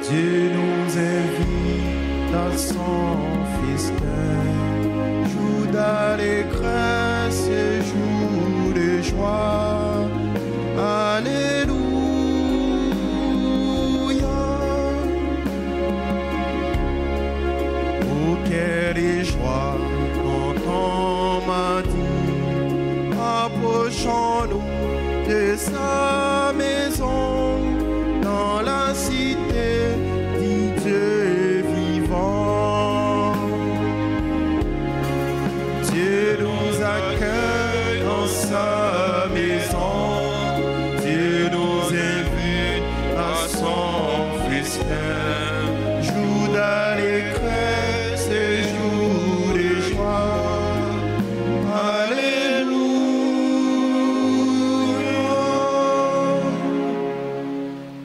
Dieu nous invite à son festin, jour d'allégresse et jour de joie. Alléluia. Quelle est joie quand on m'a dit, approchons-nous de sa maison, dans la cité du Dieu vivant. Dieu nous accueille dans sa maison, Dieu nous invite à son festin, jour d'allégresse.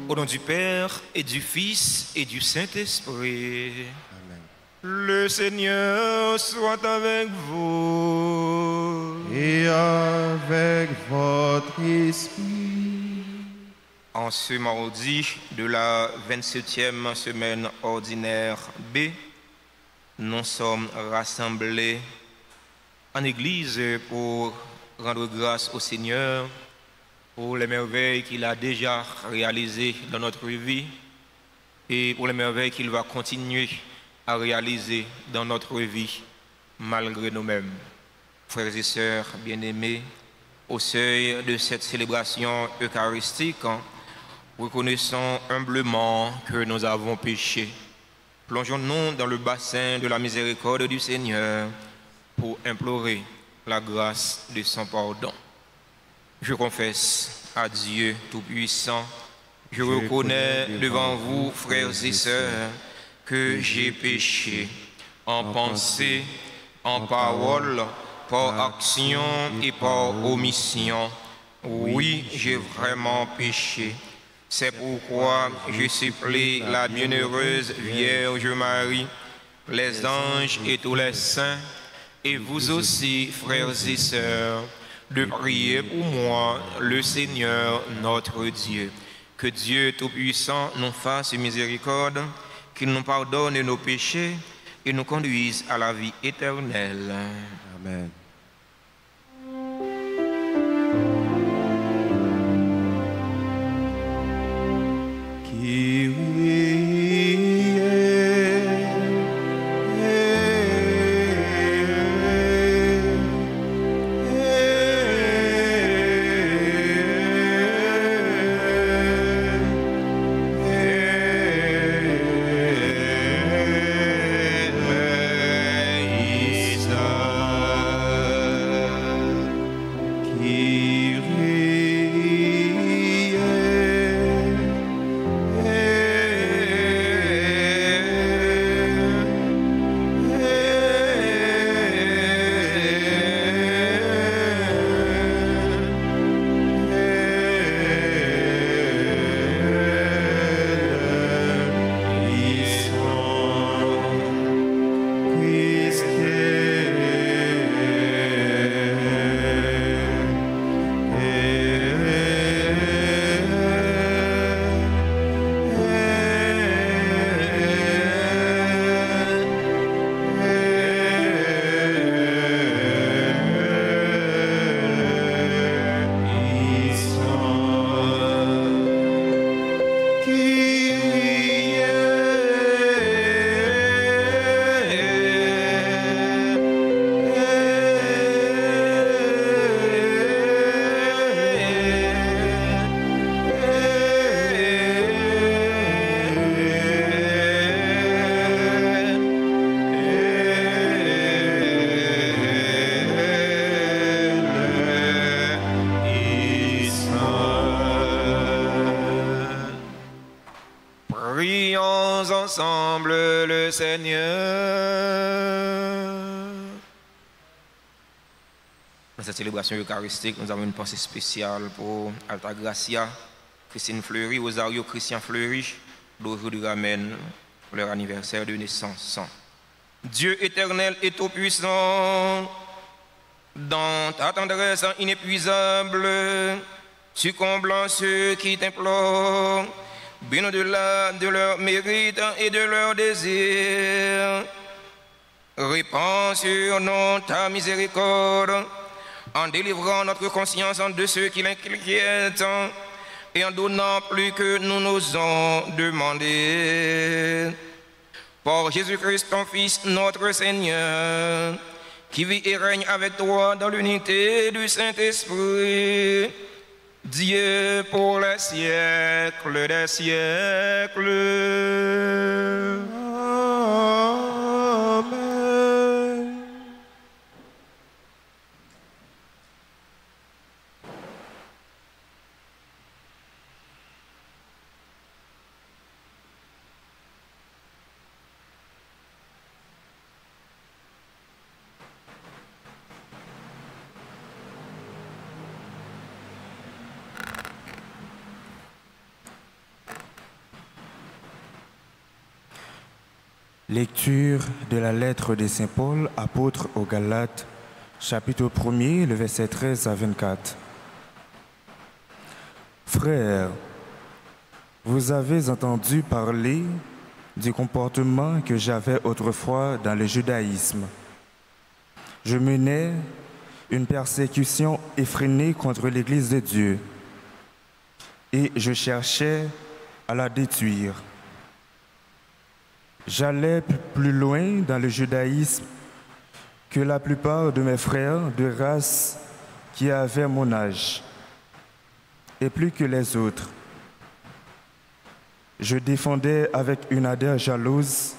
Au nom du Père et du Fils et du Saint-Esprit. Amen. Le Seigneur soit avec vous. Et avec votre esprit. En ce mardi de la 27e semaine ordinaire B, nous sommes rassemblés en Église pour rendre grâce au Seigneur pour les merveilles qu'il a déjà réalisées dans notre vie et pour les merveilles qu'il va continuer à réaliser dans notre vie malgré nous-mêmes. Frères et sœurs bien-aimés, au seuil de cette célébration eucharistique, reconnaissons humblement que nous avons péché. Plongeons-nous dans le bassin de la miséricorde du Seigneur pour implorer la grâce de son pardon. Je confesse à Dieu Tout-Puissant, je reconnais devant vous, frères et sœurs, que j'ai péché en pensée, en parole, par action et par omission. Oui, j'ai vraiment péché. C'est pourquoi je supplie la bienheureuse Vierge Marie, les anges et tous les saints, et vous aussi, frères et sœurs, de prier pour moi, le Seigneur notre Dieu. Que Dieu Tout-Puissant nous fasse miséricorde, qu'il nous pardonne nos péchés et nous conduise à la vie éternelle. Amen. Ensemble le Seigneur. Dans cette célébration eucharistique, nous avons une pensée spéciale pour Alta Gracia, Christine Fleury, Rosario Christian Fleury, d'aujourd'hui ramène leur anniversaire de naissance. Dieu éternel et tout-puissant, dans ta tendresse inépuisable, tu comblant ceux qui t'implorent, bien au-delà de leur mérite et de leur désir. Répands sur nous ta miséricorde, en délivrant notre conscience de ceux qui l'inquiètent, et en donnant plus que nous n'osons demander. Par Jésus-Christ, ton Fils, notre Seigneur, qui vit et règne avec toi dans l'unité du Saint-Esprit, Dieu pour les siècles des siècles. Amen. Lecture de la lettre de Saint Paul, apôtre aux Galates, chapitre 1er, le verset 13 à 24. Frères, vous avez entendu parler du comportement que j'avais autrefois dans le judaïsme. Je menais une persécution effrénée contre l'Église de Dieu et je cherchais à la détruire. J'allais plus loin dans le judaïsme que la plupart de mes frères de race qui avaient mon âge, et plus que les autres. Je défendais avec une ardeur jalouse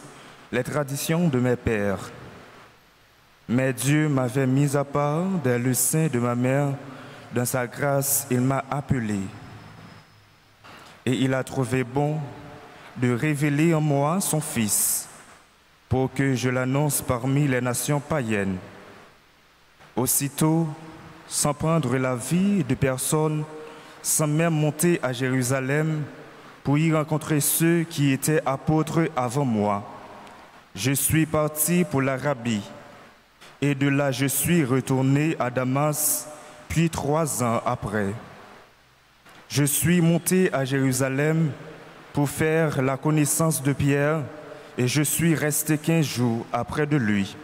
les traditions de mes pères. Mais Dieu m'avait mis à part dès le sein de ma mère. Dans sa grâce, il m'a appelé. Et il a trouvé bon de révéler en moi son Fils, pour que je l'annonce parmi les nations païennes. Aussitôt, sans prendre l'avis de personne, sans même monter à Jérusalem pour y rencontrer ceux qui étaient apôtres avant moi, je suis parti pour l'Arabie, et de là je suis retourné à Damas, puis 3 ans après. Je suis monté à Jérusalem pour faire la connaissance de Pierre, et je suis resté 15 jours auprès de lui.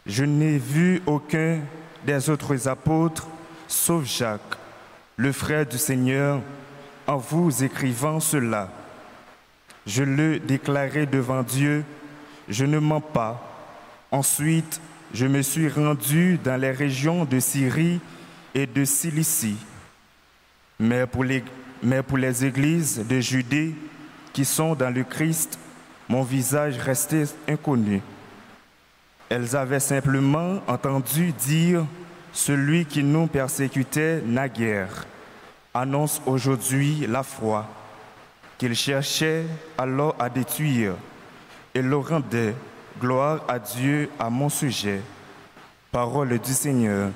Je n'ai vu aucun des autres apôtres, sauf Jacques, le frère du Seigneur, en vous écrivant cela. Je le déclarai devant Dieu, je ne mens pas. Ensuite, je me suis rendu dans les régions de Syrie et de Cilicie. Mais pour les églises de Judée qui sont dans le Christ, mon visage restait inconnu. Elles avaient simplement entendu dire « Celui qui nous persécutait naguère annonce aujourd'hui la foi qu'il cherchait alors à détruire et le rendait. Gloire à Dieu à mon sujet. » Parole du Seigneur.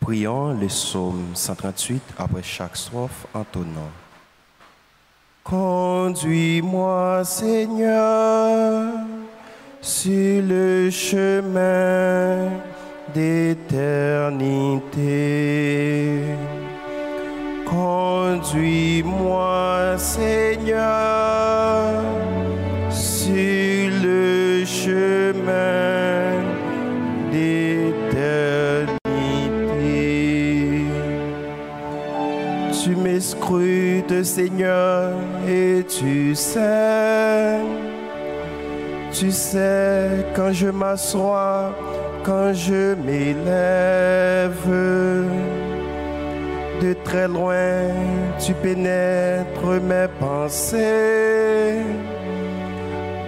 Prions le psaume 138 après chaque strophe en tonnant. Conduis-moi, Seigneur, sur le chemin d'éternité. Conduis-moi, Seigneur, sur le chemin d'éternité. Tu m'escrutes, Seigneur, et tu sais quand je m'assois, quand je m'élève. De très loin, tu pénètres mes pensées.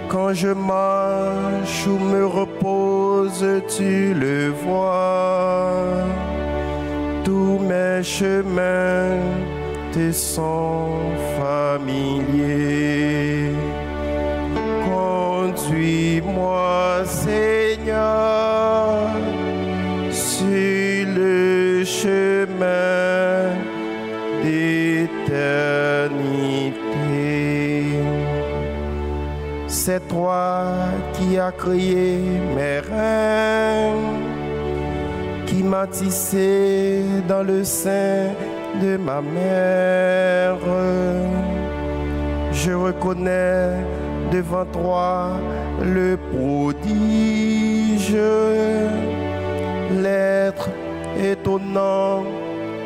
Quand je marche ou me repose, tu le vois. Tous mes chemins te sont familiers. Conduis-moi, Seigneur, sur le chemin d'éternité. C'est toi qui as créé mes reins, qui m'as tissé dans le sein de ma mère. Je reconnais devant toi le prodige, l'être étonnant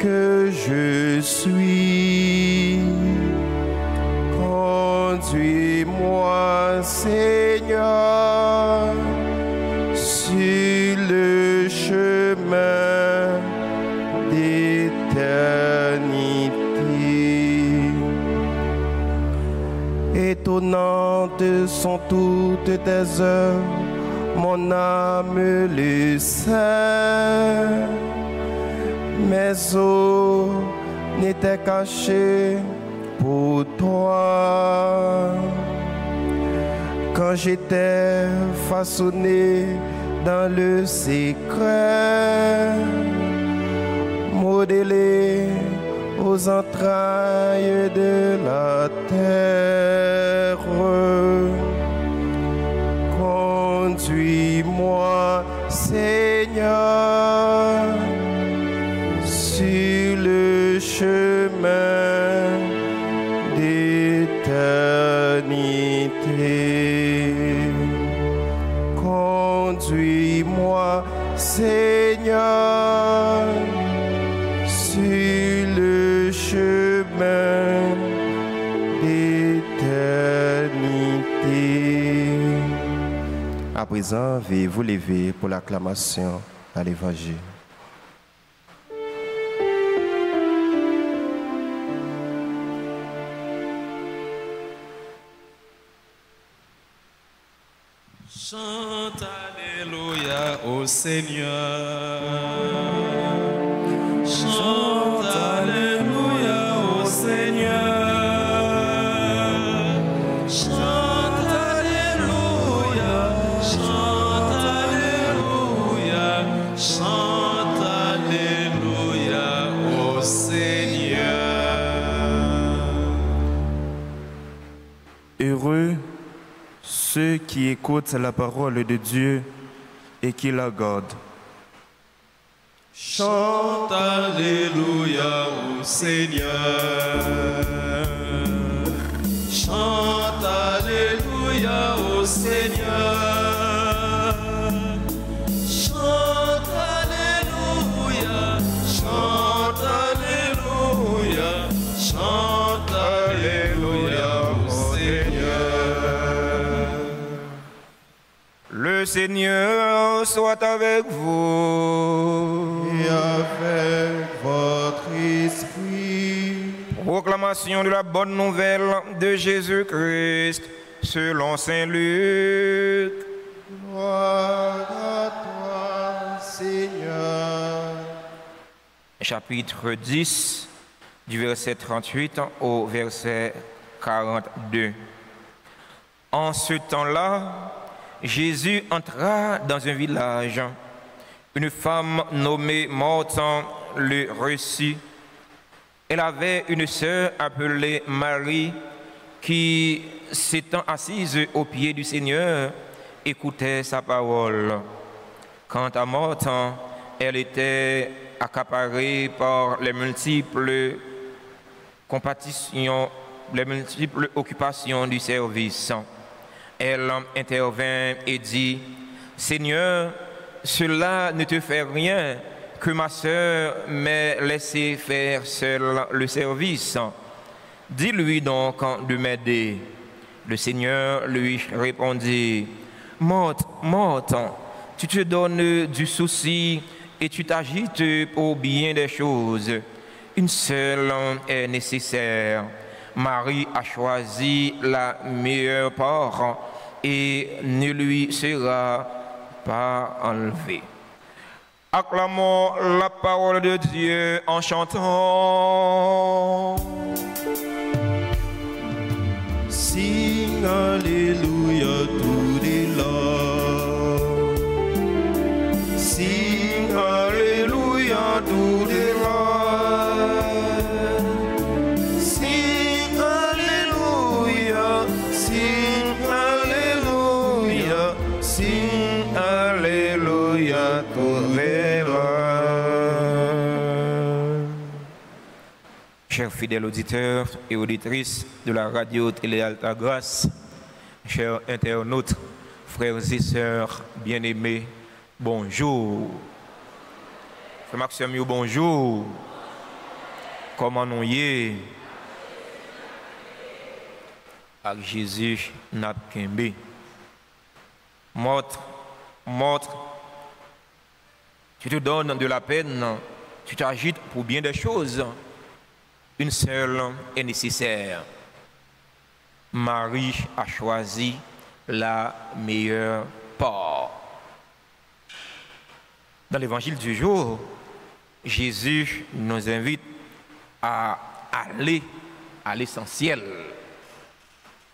que je suis. Conduis-moi, Seigneur, sur le chemin d'éternité. Étonnantes sont toutes tes œuvres, mon âme le sait. Mes os n'étaient cachés pour toi. Quand j'étais façonné dans le secret, modelé aux entrailles de la terre, conduis-moi, Seigneur, sur le chemin d'éternité. Conduis-moi, Seigneur, sur le chemin d'éternité. À présent, veuillez vous lever pour l'acclamation à l'Évangile. Chante Alléluia au Seigneur. Chante Alléluia au Seigneur. Chante Alléluia. Chante Alléluia. Chante Alléluia au Seigneur. Heureux ceux qui écoutent la parole de Dieu et qui la gardent. Chante Alléluia au Seigneur. Chante Alléluia au Seigneur. Chante Alléluia. Chante Alléluia. Chante Alléluia au Seigneur. Le Seigneur soit avec vous. Et avec votre esprit. Proclamation de la bonne nouvelle de Jésus-Christ selon Saint Luc. Gloire à toi, Seigneur. Chapitre 10, du verset 38 au verset 42. En ce temps-là, Jésus entra dans un village. Une femme nommée Marthe le reçut. Elle avait une sœur appelée Marie qui, s'étant assise aux pieds du Seigneur, écoutait sa parole. Quant à Marthe, elle était accaparée par les multiples occupations du service. Elle intervint et dit, « Seigneur, cela ne te fait rien que ma sœur m'ait laissé faire seule le service. Dis-lui donc de m'aider. » Le Seigneur lui répondit, « Marthe, Marthe, tu te donnes du souci et tu t'agites pour bien des choses. Une seule est nécessaire. Marie a choisi la meilleure part et ne lui sera pas enlevée. » Acclamons la parole de Dieu en chantant. Sing Alléluia tous les langues. Sing Alléluia tous les langues. Sing Alléluia, sing Alléluia. la trouvera. Chers fidèles auditeurs et auditrices de la radio Télé Alta Grâce, chers internautes, frères et sœurs bien-aimés, bonjour. Frère Maxime, bonjour. Comment nous y est? Avec Jésus, n'a qu'un Montre, tu te donnes de la peine, tu t'agites pour bien des choses. Une seule est nécessaire. Marie a choisi la meilleure part. Dans l'évangile du jour, Jésus nous invite à aller à l'essentiel.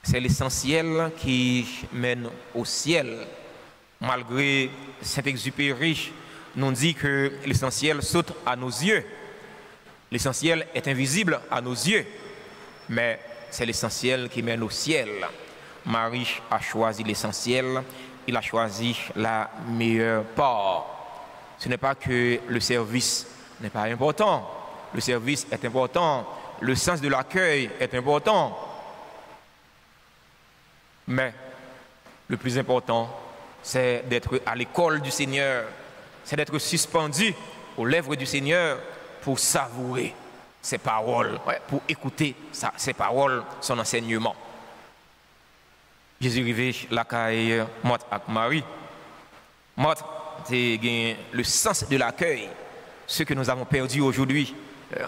C'est l'essentiel qui mène au ciel. Malgré Saint-Exupéry nous dit que l'essentiel saute à nos yeux. L'essentiel est invisible à nos yeux, mais c'est l'essentiel qui mène au ciel. Marie a choisi l'essentiel, il a choisi la meilleure part. Ce n'est pas que le service n'est pas important. Le service est important, le sens de l'accueil est important. Mais le plus important, c'est d'être à l'école du Seigneur, c'est d'être suspendu aux lèvres du Seigneur pour savourer ses paroles, pour écouter ses paroles, son enseignement. Jésus arrivé la caille Marthe avec Marie. Marthe, c'est le sens de l'accueil, ce que nous avons perdu aujourd'hui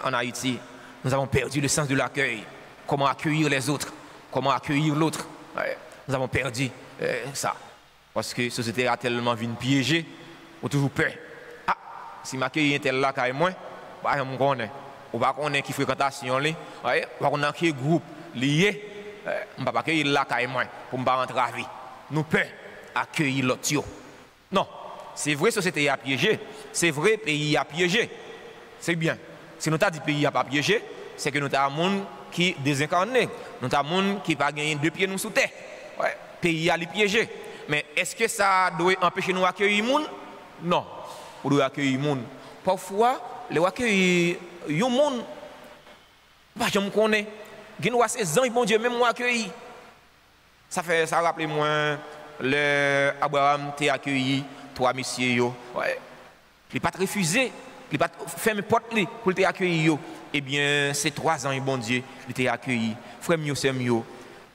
en Haïti. Nous avons perdu le sens de l'accueil. Comment accueillir les autres, comment accueillir l'autre. Nous avons perdu ça. Parce que la société a tellement vu piéger, on a toujours peur. Ah, si m'accueille un tel là, quand même, je ne connais pas. On va connaître qui fréquentation, on va connaître qui groupe lié. On ne va pas accueillir là, quand même, pour ne pas rentrer à vie. Nous pouvons accueillir l'autre. Non, c'est vrai, la société a piégé. C'est vrai, le pays a piégé. C'est bien. Si nous avons dit que le pays n'a pas piégé, c'est que nous avons un monde qui est désincarné. Nous avons un monde qui n'a pas gagné 2 pieds nous sous terre. Le pays a piégé. Mais est-ce que ça doit empêcher nous d'accueillir le monde? Non. On doit accueillir le monde. Parfois, les accueillir le monde, je me connais. Je vois ces ans, bon Dieu, même moi accueilli. Ça rappelle moi, Abraham t'a accueilli, 3 messieurs. Ouais. Il n'a pas refusé, il n'a pas fermé porte pour t'accueillir. Eh bien, ces 3 ans, bon Dieu, il t'a accueilli. Frère mieux, c'est mieux.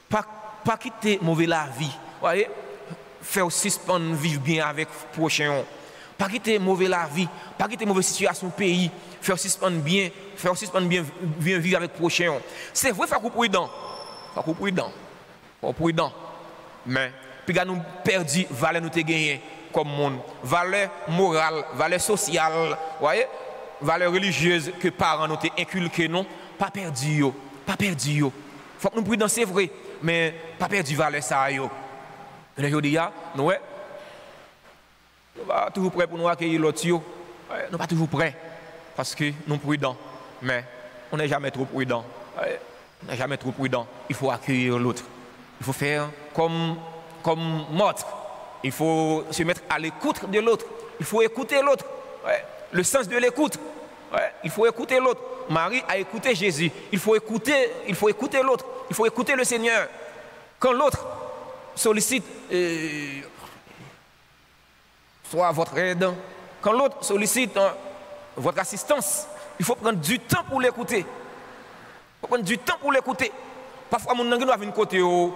Pas quitter mauvais la vie. Voyez? Faire suspendre vivre bien avec le prochain. Pas quitter mauvais la vie, pas quitter mauvaise situation au pays. Faire suspendre bien vivre avec le prochain. C'est vrai, faut prudent. Faut prudent. Mais puis nous perdu valeur nous te gagné comme monde, valeur morale, valeur sociale, voyez? Valeur religieuse que parents nous te inculqué non, pas perdu. Faut que nous prudent, c'est vrai, mais pas perdu valeur ça yo. Aujourd'hui, nous sommes pas toujours prêts pour nous accueillir l'autre. Nous ne sommes pas toujours prêts parce que nous sommes prudents. Mais on n'est jamais trop prudents. Il faut accueillir l'autre. Il faut faire comme Marthe. Il faut se mettre à l'écoute de l'autre. Il faut écouter l'autre. Le sens de l'écoute. Il faut écouter l'autre. Marie a écouté Jésus. Il faut écouter l'autre. Il faut écouter le Seigneur. Quand l'autre sollicite soit votre aide, quand l'autre sollicite votre assistance, il faut prendre du temps pour l'écouter. Parfois, mon n'a pas côté ou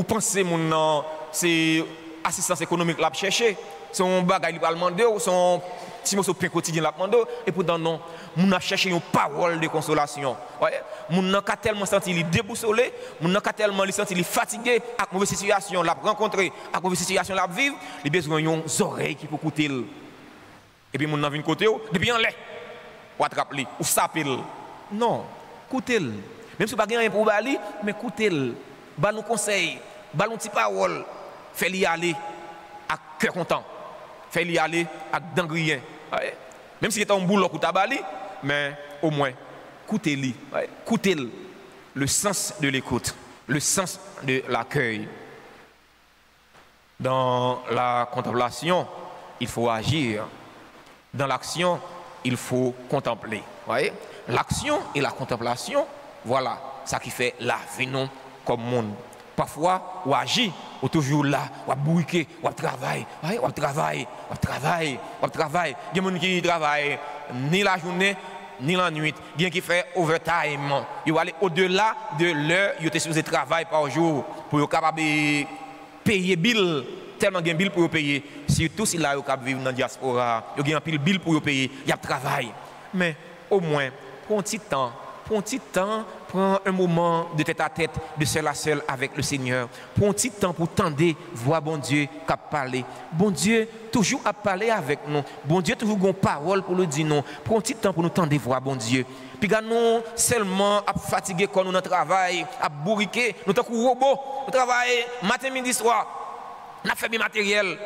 penser mon c'est assistance économique l'a chercher, son bagage il va demander ou son petit morceau pain quotidien l'a demander et pourtant non, mon a cherché une parole de consolation. Voyez, mon n'a pas tellement senti il déboussolé, mon n'a pas tellement senti il fatigué à mauvaise situation l'a rencontré, à mauvaise situation l'a vivre, il besoin yon oreilles qui pour écouter. Et puis mon n'a vinn côté depuis en l'air. Ou attrape-le ou sape-le. Non, écoutez-le. Même si vous n'avez rien pour bali, mais écoutez-le. Ba nous conseil, ba nous petite parole, fais-le aller à cœur content. Fais-le aller avec dangrien. Même si c'est un boulot pour tabali, mais au moins, écoutez-le. Écoutez-le. Le sens de l'écoute, le sens de l'accueil. Dans la contemplation, il faut agir. Dans l'action, il faut contempler. Voyez? L'action et la contemplation, voilà, ça qui fait la vie non comme monde. Parfois, on agit, on toujours là, on bouquer, on travaille, on travaille. Il y a des gens qui travaillent ni la journée, ni la nuit. Il y a des gens qui font overtime. Ils vont aller au-delà de l'heure, ils sont supposés travailler par jour pour être capable de payer bill. Tellement de bill pour payer. Surtout si là, ils sont vivre dans la diaspora, ils ont un pile bill pour payer, il y a travail. Mais au moins, prends un petit temps, prends un moment de tête à tête, de seul à seul avec le Seigneur. Prends un petit temps pour tendre, voir bon Dieu qui a parlé. Bon Dieu toujours a parlé avec nous. Bon Dieu toujours a une parole pour nous dire non. Prends un petit temps pour nous tendre, voir bon Dieu. Puis nous seulement à fatiguer quand nous dans le travail, à bourriquer, nous sommes robots, nous travaillons matin, midi, soir. Nous fait bien matériel.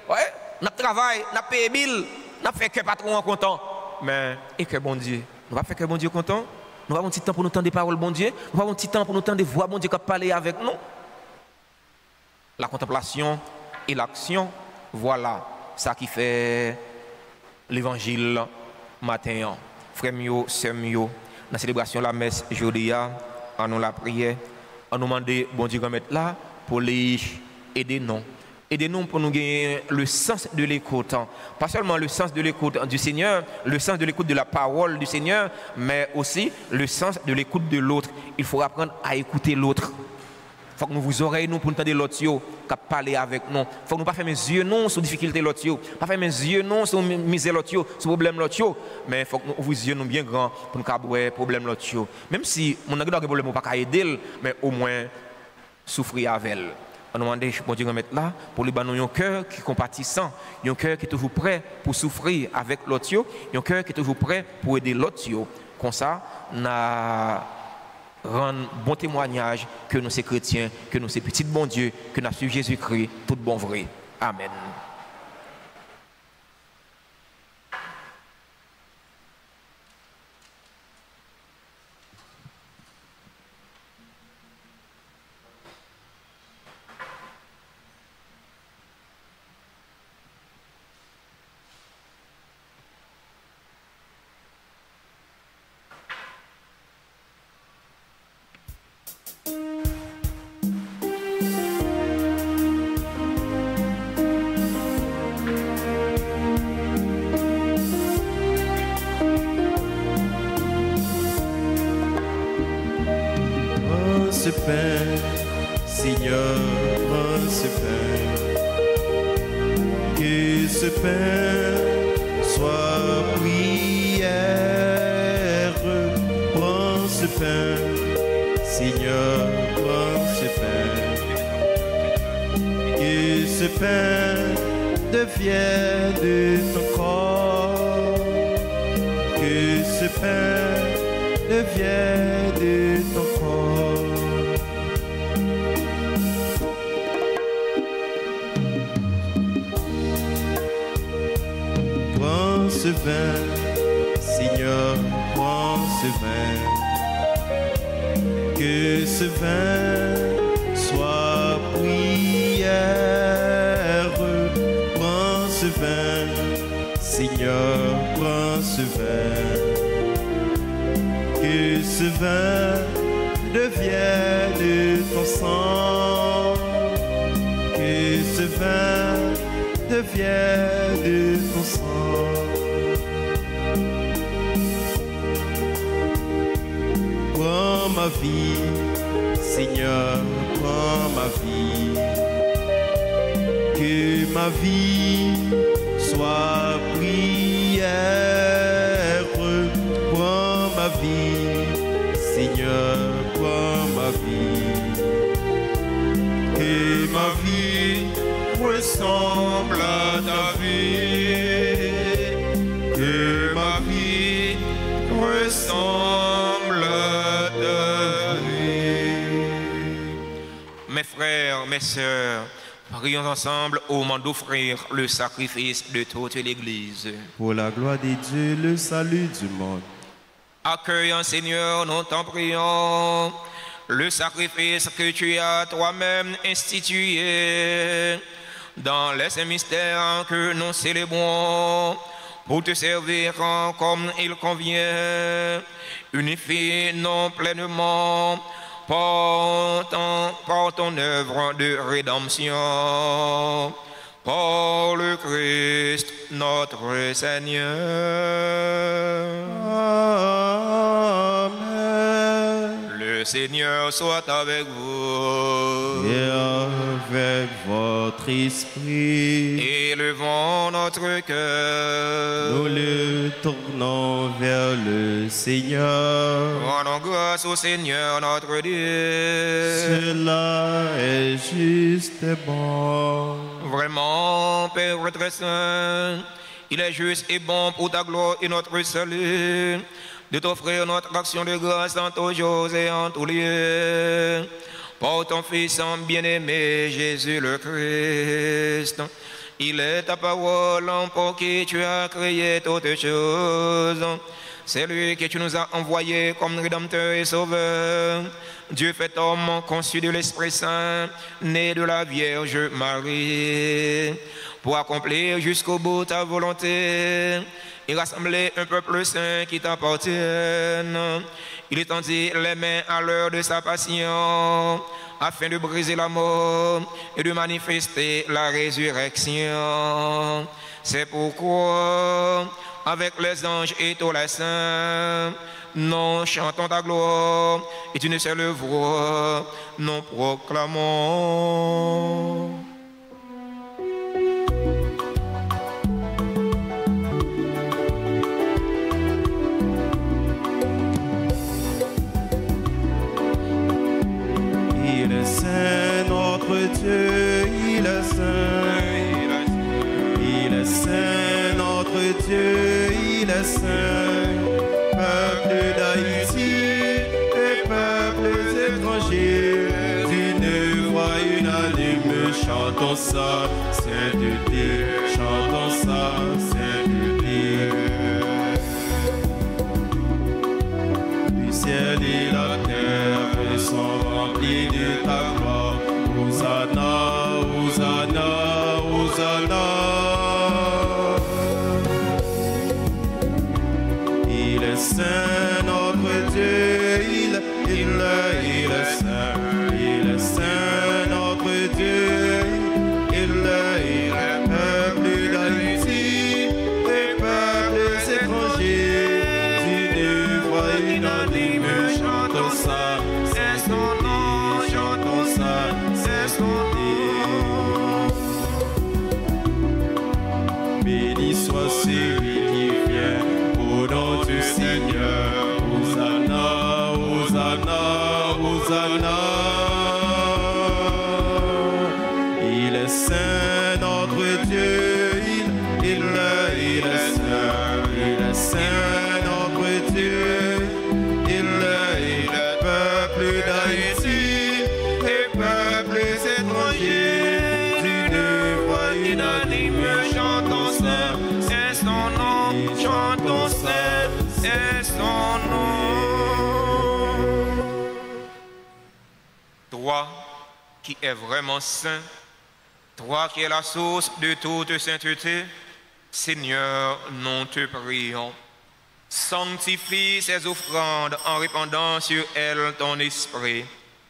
Ouais, nous travaillons, nous payons bill, nous fait que patron content. Mais et que bon Dieu, nous va faire que bon Dieu content. Nous avons un petit temps pour nous tendre des paroles, bon Dieu. Nous avons un petit temps pour nous tendre des voix, bon Dieu, qui a parlé avec nous. La contemplation et l'action, voilà ça qui fait l'évangile matin. Frères mio, sœurs mio, dans la célébration de la messe aujourd'hui, en nous la prière, on nous demande, bon Dieu, qu'on mette là pour les aider nous. Aidez-nous pour nous gagner le sens de l'écoute. Pas seulement le sens de l'écoute du Seigneur, le sens de l'écoute de la parole du Seigneur, mais aussi le sens de l'écoute de l'autre. Il faut apprendre à écouter l'autre. Il faut que nous vous oreilles nous pour entendre l'autre qui parler avec nous. Il faut que nous pas faire mes yeux non sur difficulté l'autre, pas faire mes yeux non sur misère l'autre, sur problème l'autre, mais il faut que nous vous yeux nous bien grands pour nous avoir problème l'autre. Même si mon avez problème on pas aider, mais au moins souffrir avec elle. On demande bon Dieu de mettre là pour lui donner un cœur qui est compatissant, un cœur qui est toujours prêt pour souffrir avec l'autre, un cœur qui est toujours prêt pour aider l'autre. Comme ça, on rend bon témoignage que nous sommes chrétiens, que nous sommes petits bon Dieu, que nous suivons Jésus-Christ, tout bon vrai. Amen. Ce pain, Seigneur, prends ce pain, que ce pain soit prière, prends ce pain, Seigneur, prends ce pain, que ce pain devienne de ton corps, que ce pain devienne de ton corps. Prends ce vin, Seigneur, prends ce vin, que ce vin soit prière. Prends ce vin, Seigneur, prends ce vin, que ce vin devienne de ton sang, que ce vin devienne de ton sang. Prends ma vie, Seigneur, prends ma vie, que ma vie soit prière. Prends ma vie, Seigneur, prends ma vie, que ma vie ressemble à ta vie, que ma vie ressemble à ta vie. Mes frères, mes sœurs, prions ensemble au moment d'offrir le sacrifice de toute l'Église. Pour la gloire de Dieu, le salut du monde. Accueillons, Seigneur, nous t'en prions, le sacrifice que tu as toi-même institué dans les saints mystères que nous célébrons. pour te servir comme il convient. Unifie-nous pleinement par ton œuvre de rédemption. Par le Christ notre Seigneur. Amen. Le Seigneur soit avec vous. Et avec votre esprit. Élevons notre cœur. Nous le tournons vers le Seigneur. Rendons grâce au Seigneur notre Dieu. Cela est juste et bon. Vraiment, Père très saint, il est juste et bon pour ta gloire et notre salut de t'offrir notre action de grâce en tous jours et en tous lieux. Par ton Fils bien-aimé, Jésus le Christ. Il est ta parole pour qui tu as créé toutes choses. C'est lui que tu nous as envoyé comme Rédempteur et Sauveur. Dieu fait homme, conçu de l'Esprit Saint, né de la Vierge Marie, pour accomplir jusqu'au bout ta volonté et rassembler un peuple saint qui t'appartienne. Il étendit les mains à l'heure de sa passion, afin de briser la mort et de manifester la résurrection. C'est pourquoi, avec les anges et tous les saints, nous chantons ta gloire et d'une seule voix, nous proclamons. Il est saint, notre Dieu, il est saint. Il est saint, notre Dieu, il est saint. Peuple d'Haïti et peuples étrangers, d'une voix unanime, chantons sa sainteté, chantons sa sainteté. Du ciel et la terre sont remplis de ta gloire. Hosanna, Hosanna, Hosanna. Il est saint, notre Dieu, il est saint, notre Dieu, il est peuple d'Haïti et peuples étrangers, d'une voix unanime, chantons ça, c'est son nom, chantons ça, c'est son nom. Béni soit celui qui vient au nom du Seigneur. Hosanna, Hosanna, Hosanna. Il est saint, notre Dieu, il est saint, notre Dieu, il est peuple d'Haïti et peuples étrangers, d'une voix unanime, chantons ça, c'est son nom, chantons ça, c'est son nom. Toi qui es vraiment saint, toi qui es la source de toute sainteté, Seigneur, nous te prions. Sanctifie ces offrandes en répandant sur elles ton esprit,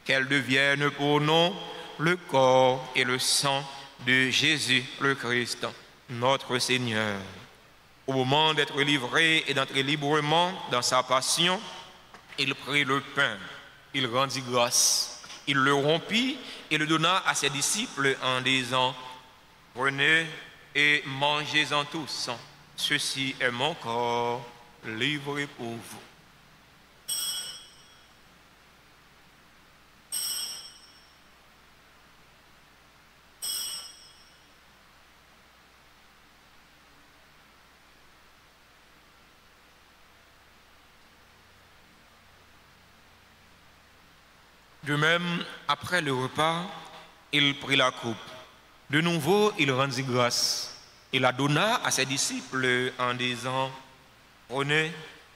qu'elles deviennent pour nous le corps et le sang de Jésus le Christ, notre Seigneur. Au moment d'être livré et d'entrer librement dans sa passion, il prit le pain, il rendit grâce, il le rompit et le donna à ses disciples en disant: prenez et mangez-en tous, ceci est mon corps livré pour vous. De même, après le repas, il prit la coupe. De nouveau, il rendit grâce. Il la donna à ses disciples en disant: prenez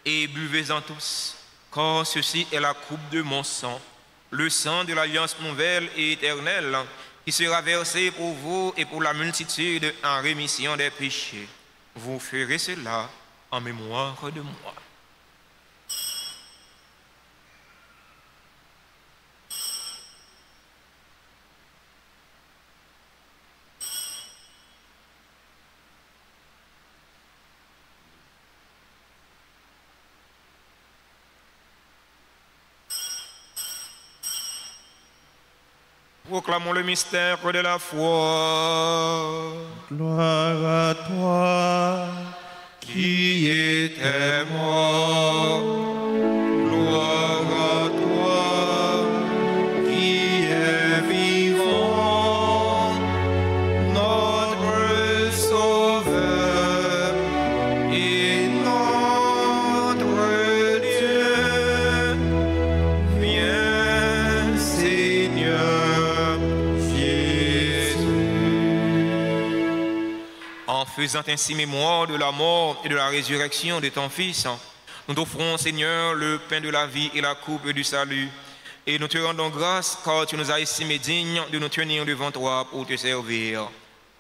et buvez-en tous, car ceci est la coupe de mon sang, le sang de l'alliance nouvelle et éternelle, qui sera versé pour vous et pour la multitude en rémission des péchés. Vous ferez cela en mémoire de moi. Proclamons le mystère de la foi. Gloire à toi qui étais mort. Gloire à toi qui es vivant. Notre Sauveur et notre Dieu. Viens, Seigneur Jésus. En faisant ainsi mémoire de la mort et de la résurrection de ton Fils, nous t'offrons, Seigneur, le pain de la vie et la coupe du salut. Et nous te rendons grâce car tu nous as estimés dignes de nous tenir devant toi pour te servir.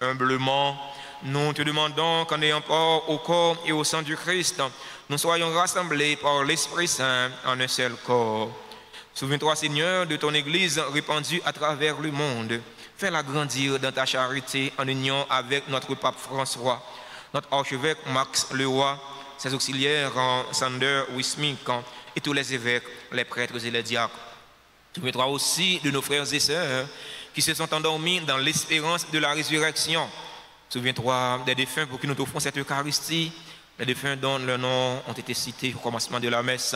Humblement, nous te demandons qu'en ayant part au corps et au sang du Christ, nous soyons rassemblés par l'Esprit Saint en un seul corps. Souviens-toi, Seigneur, de ton Église répandue à travers le monde. Fais-la grandir dans ta charité en union avec notre pape François, notre archevêque Max Leroy, ses auxiliaires Sander Wismink et tous les évêques, les prêtres et les diacres. Souviens-toi aussi de nos frères et sœurs qui se sont endormis dans l'espérance de la résurrection. Souviens-toi des défunts pour qui nous t'offrons cette Eucharistie, les défunts dont leurs noms ont été cités au commencement de la messe,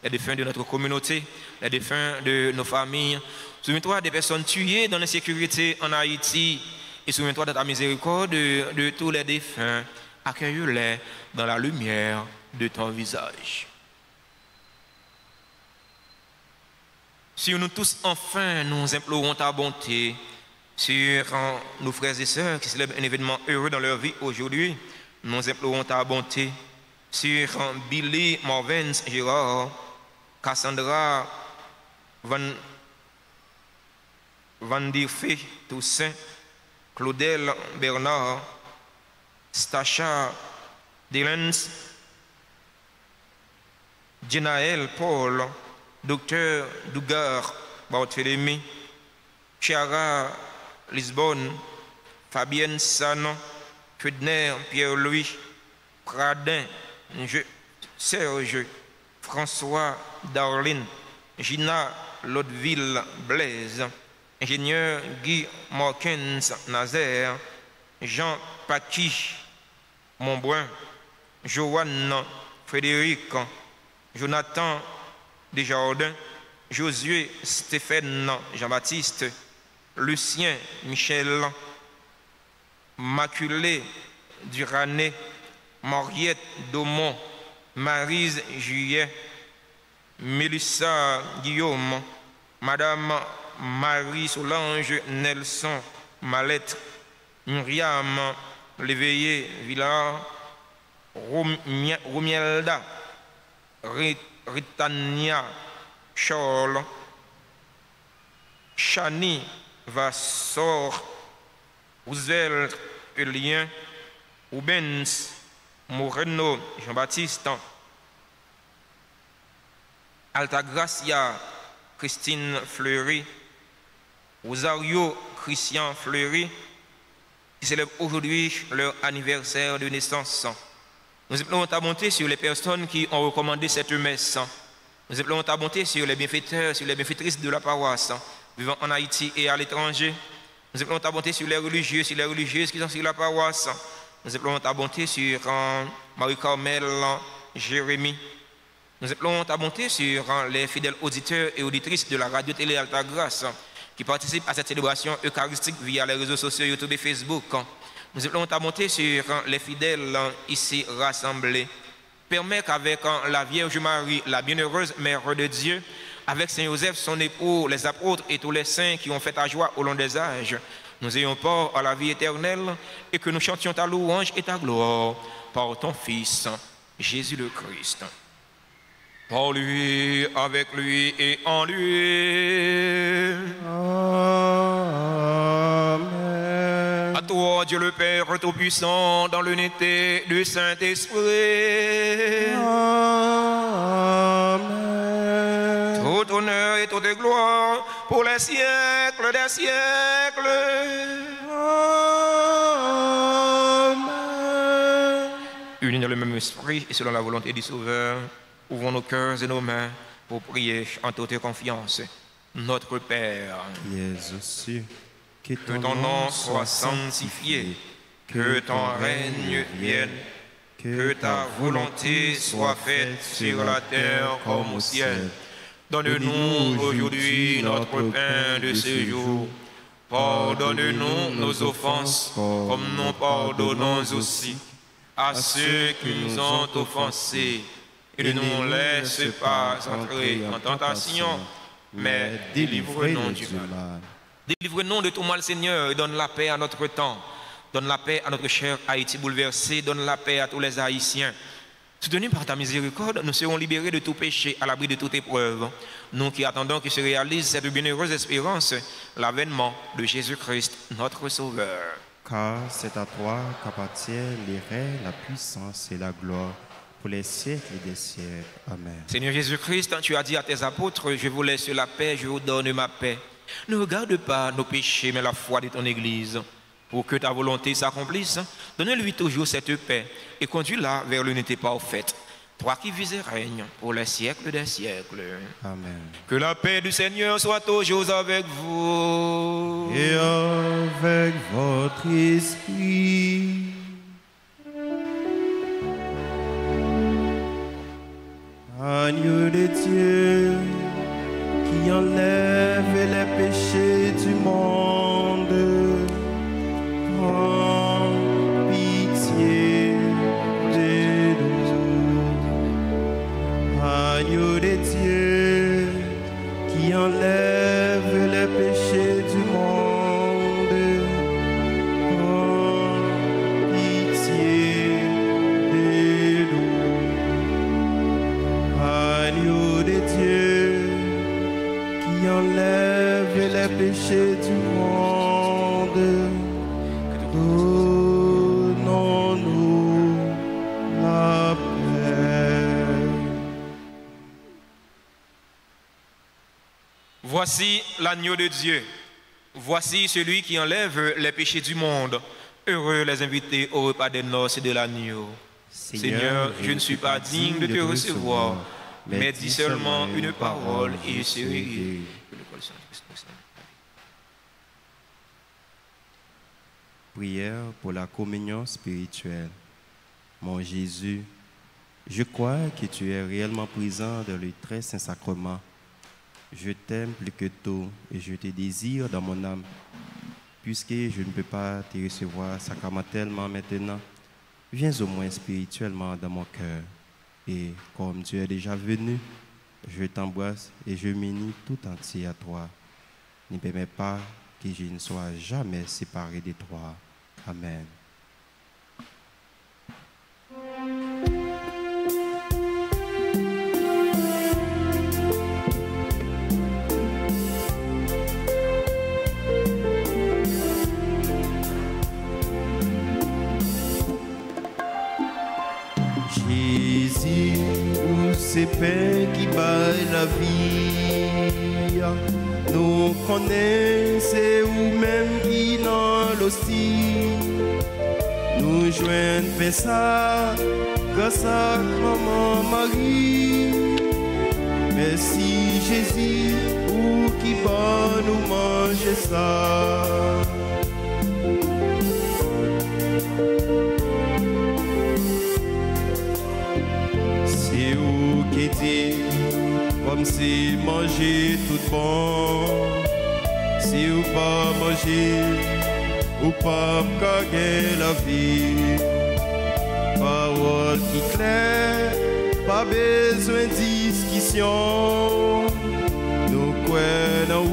les défunts de notre communauté, les défunts de nos familles. Souviens-toi des personnes tuées dans l'insécurité en Haïti et souviens-toi de ta miséricorde de tous les défunts. Accueille-les dans la lumière de ton visage. Sur nous tous, enfin, nous implorons ta bonté sur nos frères et sœurs qui célèbrent un événement heureux dans leur vie aujourd'hui. Nous implorons ta bonté sur Billy Morvens Gérard, Cassandra Van Dirfe Toussaint, Claudel Bernard, Stacha Delens, Jenaël Paul, Docteur Dougar Barthélémy, Chiara Lisbonne, Fabienne Sanon, Fudner Pierre-Louis, Pradin Serge, François Darlene, Gina Lodville Blaise, Ingénieur Guy Morkens Nazaire, Jean Paqui Montbrun, Joanne Frédéric, Jonathan Desjardins, Josué Stéphane Jean-Baptiste, Lucien Michel, Maculé Durané, Mariette Daumont, Maryse Juillet, Mélissa Guillaume, Madame Marie-Solange Nelson Mallette, Myriam Léveillé Villard, Romielda Ritania Charles, Chani Vassor, Roosevelt Elien, Rubens Moreno Jean-Baptiste, Altagracia Christine Fleury, Rosario Christian Fleury, qui célèbrent aujourd'hui leur anniversaire de naissance. Nous implorons ta bonté sur les personnes qui ont recommandé cette messe. Nous implorons ta bonté sur les bienfaiteurs, sur les bienfaitrices de la paroisse, vivant en Haïti et à l'étranger. Nous implorons ta bonté sur les religieux, sur les religieuses qui sont sur la paroisse. Nous implorons ta bonté sur Marie-Carmel Jérémie. Nous implorons ta bonté sur les fidèles auditeurs et auditrices de la radio-télé Alta Grâce qui participent à cette célébration eucharistique via les réseaux sociaux YouTube et Facebook. Nous implorons ta bonté sur les fidèles ici rassemblés. Permets qu'avec la Vierge Marie, la bienheureuse Mère de Dieu, avec Saint Joseph, son époux, les apôtres et tous les saints qui ont fait ta joie au long des âges, nous ayons part à la vie éternelle et que nous chantions ta louange et ta gloire par ton Fils, Jésus le Christ. Par lui, avec lui et en lui. Amen. À toi, Dieu le Père Tout-Puissant, dans l'unité du Saint-Esprit. Amen. Tout honneur et toute gloire pour les siècles des siècles. Amen. Unis dans le même esprit et selon la volonté du Sauveur, ouvrons nos cœurs et nos mains pour prier en toute confiance. Notre Père, qui es aux cieux, que ton nom soit sanctifié, que ton règne vienne, que ta volonté soit faite sur la terre comme au ciel. Donne-nous aujourd'hui notre pain de ce jour. Pardonne-nous nos offenses, comme nous pardonnons aussi à ceux qui nous ont offensés. Et ne nous laisse pas entrer en tentation, mais délivre-nous du mal. Délivre-nous de tout mal, Seigneur, et donne la paix à notre temps. Donne la paix à notre cher Haïti bouleversé. Donne la paix à tous les Haïtiens. Soutenus par ta miséricorde, nous serons libérés de tout péché, à l'abri de toute épreuve. Nous qui attendons que se réalise cette bienheureuse espérance, l'avènement de Jésus-Christ, notre Sauveur. Car c'est à toi qu'appartiennent les règnes, la puissance et la gloire pour les siècles et des siècles. Amen. Seigneur Jésus-Christ, tu as dit à tes apôtres, je vous laisse la paix, je vous donne ma paix. Ne regarde pas nos péchés, mais la foi de ton Église. Pour que ta volonté s'accomplisse, donne-lui toujours cette paix et conduis-la vers l'unité parfaite. Toi qui vis et règnes pour les siècles des siècles. Amen. Que la paix du Seigneur soit toujours avec vous. Et avec votre esprit. Agneau de Dieu, qui enlève les péchés du monde, prends pitié de nous. Agneau de Dieu, qui enlève les péchés du monde, prends pitié de nous. Agneau de Dieu, qui enlève les péchés du monde, donnons-nous la paix. Voici l'agneau de Dieu. Voici celui qui enlève les péchés du monde. Heureux les invités au repas des noces de l'agneau. Seigneur, je ne suis pas digne de te recevoir, mais dis seulement une parole et je serai guéri. Prière pour la communion spirituelle. Mon Jésus, je crois que tu es réellement présent dans le très saint sacrement. Je t'aime plus que tout et je te désire dans mon âme. Puisque je ne peux pas te recevoir sacramentellement maintenant, viens au moins spirituellement dans mon cœur. Et comme tu es déjà venu, je t'embrasse et je m'unis tout entier à toi. Ne permets pas que je ne sois jamais séparé de toi. Amen. Jésus, où c'est pain qui baille la vie, nous connaissons ou même qui dans l'hostie, nous joignent ça, grâce à maman Marie. Merci Jésus, ou qui va nous manger ça. C'est où qui dit, comme si manger tout bon, si ou pas manger, ou pas gagner la vie. Parole qui claire, pas besoin de discussion. Nous croyons où,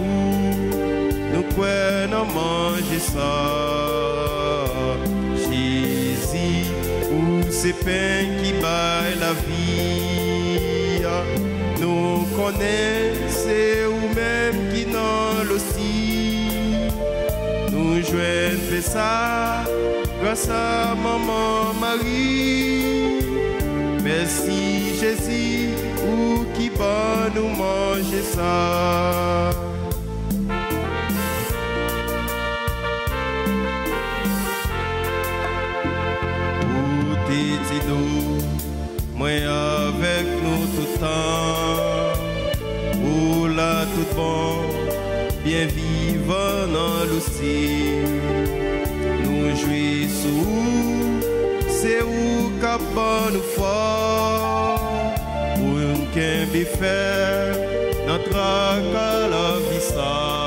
nous croyons manger ça. Jésus, où c'est pain qui baille la vie. Nous connaissons ou même qui dans l'hostie. Nous jouons ça, grâce à maman Marie. Merci Jésus, ou qui va nous manger ça. Pour tes dos, moi avec nous tout le temps. Pour la tout bon, bien vivant dans l'océan. Nous jouissons, c'est où qu'à nous fort. Pour une qu'un faire notre à la vie ça.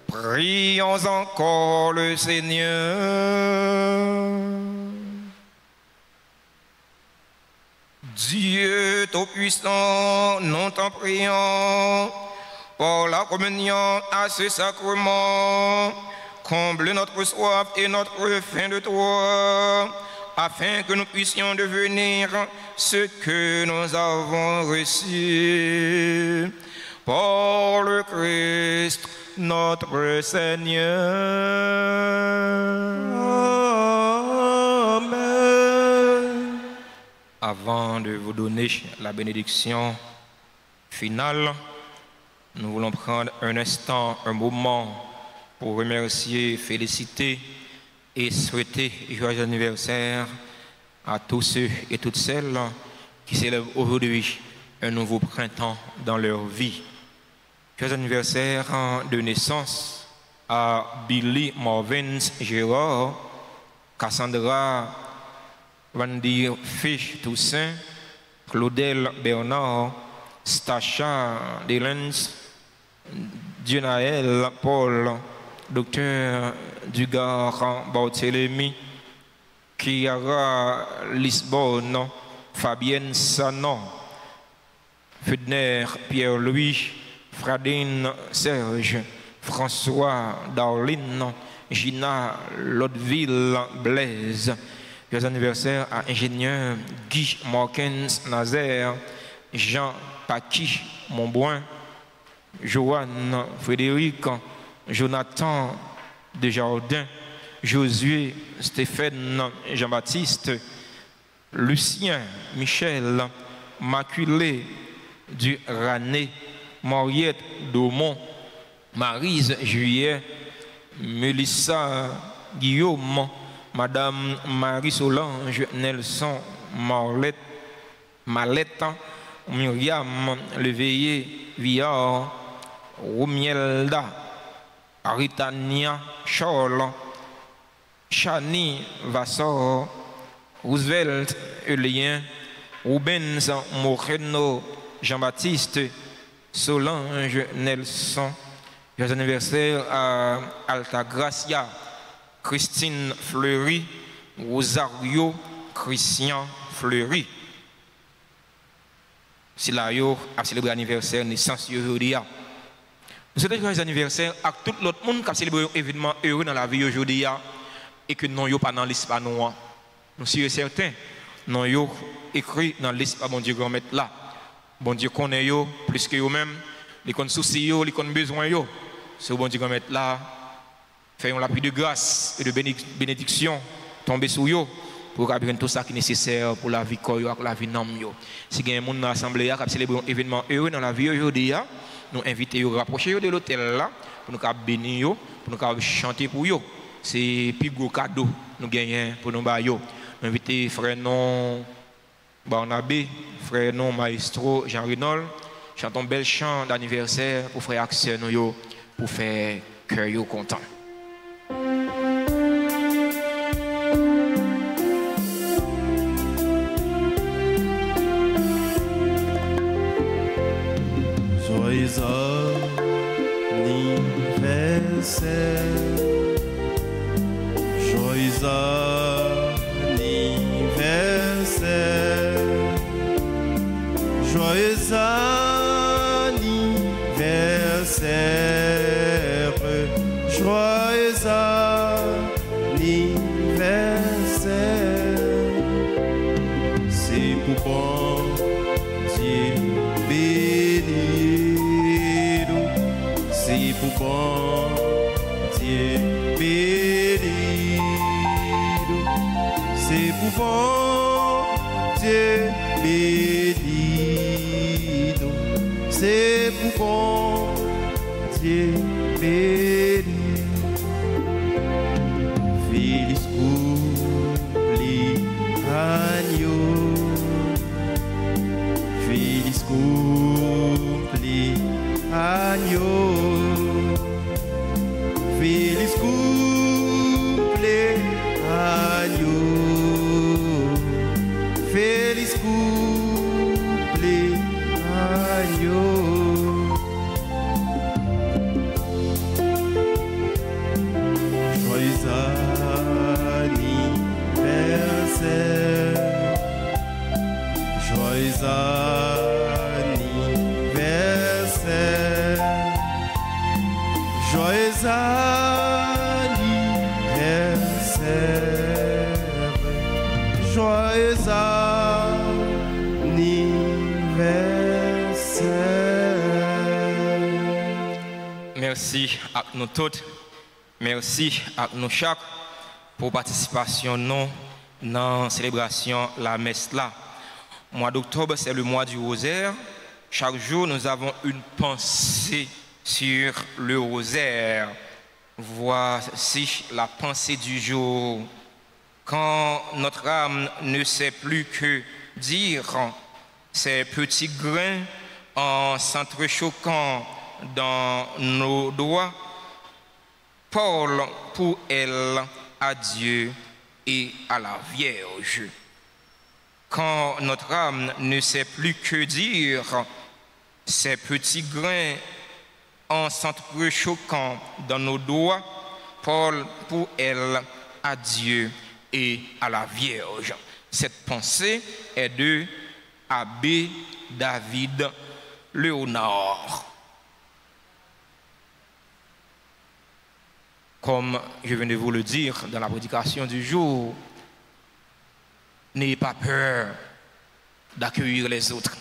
Prions encore le Seigneur. Dieu Tout-Puissant, nous t'en prions pour la communion à ce sacrement. Comble notre soif et notre faim de toi, afin que nous puissions devenir ce que nous avons reçu. Par le Christ, notre Seigneur. Amen. Avant de vous donner la bénédiction finale, nous voulons prendre un instant, un moment pour remercier, féliciter et souhaiter joyeux anniversaire à tous ceux et toutes celles qui célèbrent aujourd'hui un nouveau printemps dans leur vie. Joyeux anniversaire de naissance à Billy Marvins Gérard, Cassandra Vandy Fish Toussaint, Claudel Bernard, Stacha Delens, Dionaël Paul, Docteur Dugar Barthélemy, Kiara Lisbonne, Fabienne Sanon, Fudner Pierre-Louis, Fradine Serge, François Darline, Gina Lodville Blaise. Joyeux anniversaire à ingénieur Guy Morkens Nazaire, Jean Paqui Montboin, Joanne Frédéric, Jonathan Desjardins, Josué Stéphane Jean-Baptiste, Lucien Michel, Maculé du Rané, Mariette Daumont, Maryse Juillet, Mélissa Guillaume, Madame Marie-Solange Nelson Malette, Myriam Leveillé Villard, Roumielda, Ritania Charles, Chani Vassor, Roosevelt Eulien, Rubens Moreno Jean-Baptiste, Solange Nelson. Joyeux anniversaire à Altagracia, Christine Fleury, Rosario Christian Fleury. C'est là que a célébré l'anniversaire de naissance aujourd'hui. Nous souhaitons joyeux anniversaire à tout l'autre monde qui a célébré un événement heureux dans la vie aujourd'hui et que non yo pas dans l'espace noir. Nous sommes certains, non yo écrit dans l'espace bon Dieu grand maître là. Bon Dieu connaît yo plus que yo même, les connaît souci yo, les connaît besoin yo. C'est bon Dieu grand maître là. Faisons la pluie de grâce et de bénédiction tomber sur eux pour avoir tout ça qui est nécessaire pour la vie et la vie d'homme. Si il y a un monde dans l'assemblée qui a célébré un événement heureux dans la vie aujourd'hui, nous invitons à rapprocher de l'hôtel là pour nous bénir, pour nous chanter pour eux. C'est le plus gros cadeau que nous gagnons pour nous. Nous invitons frère non Barnabé, frère non Maestro Jean Renold, chantons un bel chant d'anniversaire pour frère Axel pour faire cœur content. Joyeux anniversaire, joyeux anniversaire, joyeux anniversaire, joyeux anniversaire. C'est pour bon Dieu béni, c'est pour bon Dieu béni, c'est pour bon Dieu béni, c'est pour bon Dieu béni. Feliz cumpleaños, feliz cumpleaños, feliz cumpleaños, feliz cumpleaños. Joyeux anniversaire, joyeux anniversaire, joyeux anniversaire, joyeux anniversaire. Merci à nous tous. Merci à nous chaque pour participation non dans la célébration la messe là. Mois d'octobre, c'est le mois du rosaire. Chaque jour, nous avons une pensée sur le rosaire. Voici la pensée du jour. Quand notre âme ne sait plus que dire, ces petits grains en s'entrechoquant dans nos doigts, Paul pour elle, à Dieu et à la Vierge. quand notre âme ne sait plus que dire, ces petits grains en s'entrechoquant dans nos doigts, Paul pour elle à Dieu et à la Vierge. Cette pensée est de Abbé David Léonard. Comme je viens de vous le dire dans la prédication du jour, n'ayez pas peur d'accueillir les autres.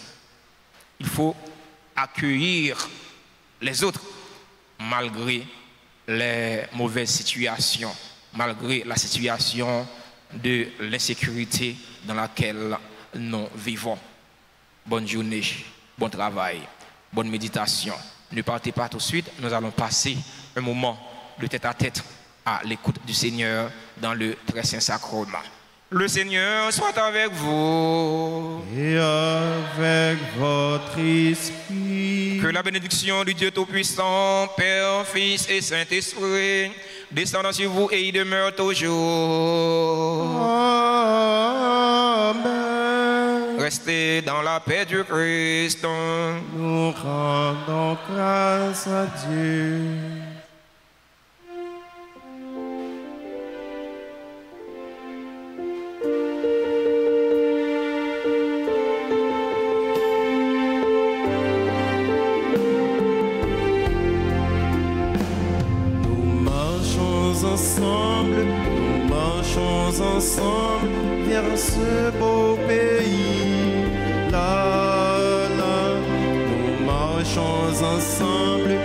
Il faut accueillir les autres malgré les mauvaises situations, malgré la situation de l'insécurité dans laquelle nous vivons. Bonne journée, bon travail, bonne méditation. Ne partez pas tout de suite, nous allons passer un moment de tête à tête à l'écoute du Seigneur dans le très saint sacrement. Le Seigneur soit avec vous. Et avec votre esprit. Que la bénédiction du Dieu Tout-Puissant, Père, Fils et Saint-Esprit, descende sur vous et y demeure toujours. Amen. Restez dans la paix du Christ. Nous rendons grâce à Dieu. Nous marchons ensemble vers ce beau pays. Là, là, nous marchons ensemble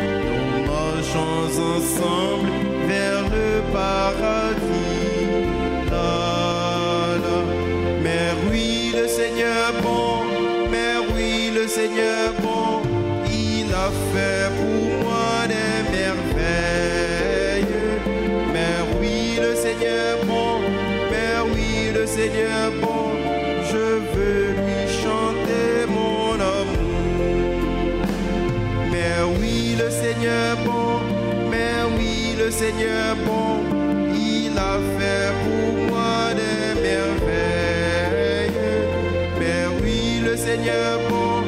vers le paradis. Là, là, mais oui, le Seigneur bon, il a fait pour moi des merveilles. Seigneur bon, je veux lui chanter mon amour. Mais oui, le Seigneur bon, il a fait pour moi des merveilles. Mais oui, le Seigneur bon,